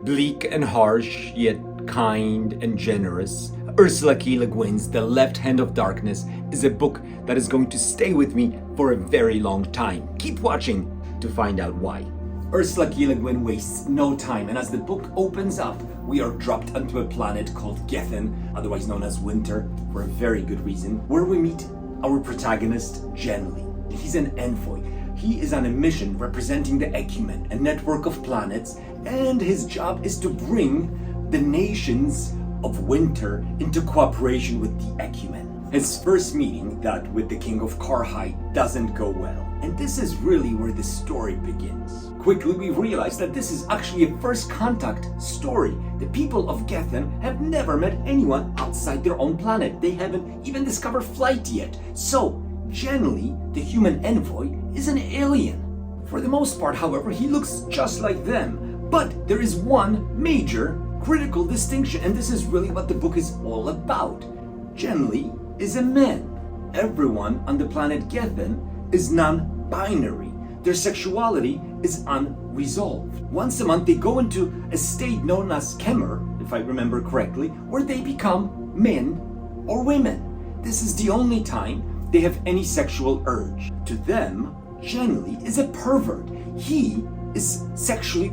Bleak and harsh, yet kind and generous, Ursula K. Le Guin's The Left Hand of Darkness is a book that is going to stay with me for a very long time. Keep watching to find out why. Ursula K. Le Guin wastes no time, and as the book opens up, we are dropped onto a planet called Guin, otherwise known as Winter, for a very good reason, where we meet our protagonist, Guin. He's an envoy. He is on a mission representing the Ecumen, a network of planets, and his job is to bring the nations of Winter into cooperation with the Ecumen. His first meeting, that with the King of Karhide, doesn't go well, and this is really where the story begins. Quickly we realize that this is actually a first contact story. The people of Guin have never met anyone outside their own planet. They haven't even discovered flight yet. So, generally, the human envoy is an alien. For the most part, however, he looks just like them. But there is one major critical distinction, and this is really what the book is all about. Generally is a man. Everyone on the planet Guin is non-binary. Their sexuality is unresolved. Once a month they go into a state known as Kemer, if I remember correctly, where they become men or women. This is the only time they have any sexual urge. To them, generally is a pervert. He is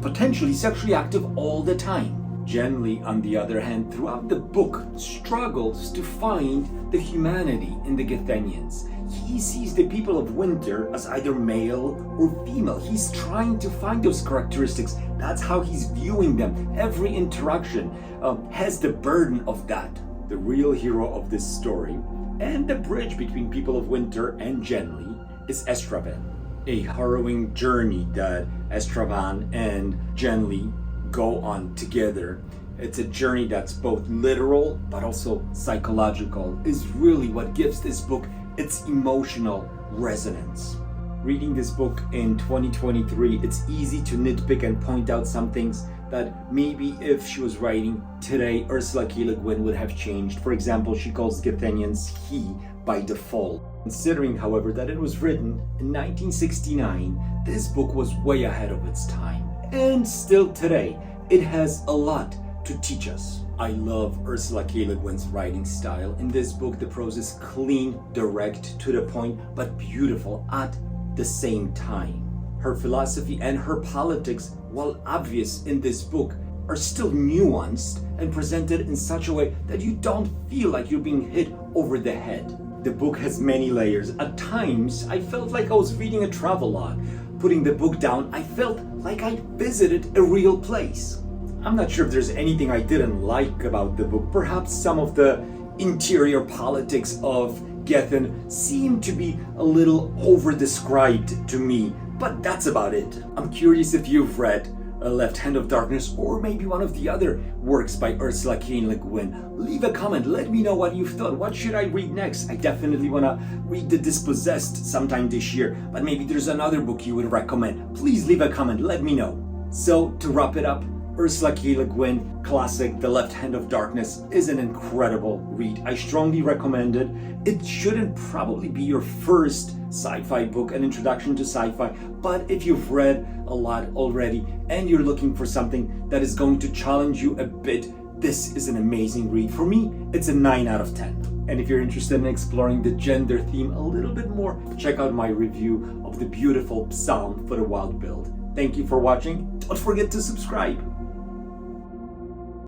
potentially sexually active all the time. Generally, on the other hand, throughout the book, struggles to find the humanity in the Guthenians. He sees the people of Winter as either male or female. He's trying to find those characteristics. That's how he's viewing them. Every interaction has the burden of that. The real hero of this story, and the bridge between people of Winter and Genly, is Estraven. A harrowing journey that Estraven and Genly go on together. It's a journey that's both literal but also psychological, is really what gives this book its emotional resonance. Reading this book in 2023, it's easy to nitpick and point out some things that maybe if she was writing today, Ursula K. Le Guin would have changed. For example, she calls Guthenians he by default. Considering, however, that it was written in 1969, this book was way ahead of its time. And still today, it has a lot to teach us. I love Ursula K. Le Guin's writing style. In this book, the prose is clean, direct, to the point, but beautiful at the same time. Her philosophy and her politics, while obvious in this book, are still nuanced and presented in such a way that you don't feel like you're being hit over the head. The book has many layers. At times, I felt like I was reading a travelogue. Putting the book down, I felt like I visited a real place. I'm not sure if there's anything I didn't like about the book. Perhaps some of the interior politics of Guin seem to be a little over-described to me, but that's about it. I'm curious if you've read A Left Hand of Darkness or maybe one of the other works by Ursula K. Le Guin. Leave a comment, let me know what you've thought. What should I read next? I definitely want to read The Dispossessed sometime this year, but maybe there's another book you would recommend. Please leave a comment, let me know. So, to wrap it up, Ursula K. Le Guin classic The Left Hand of Darkness is an incredible read. I strongly recommend it. It shouldn't probably be your first sci-fi book, an introduction to sci-fi, but if you've read a lot already and you're looking for something that is going to challenge you a bit, this is an amazing read. For me, it's a 9 out of 10. And if you're interested in exploring the gender theme a little bit more, check out my review of the beautiful Psalm for the Wild Build. Thank you for watching. Don't forget to subscribe.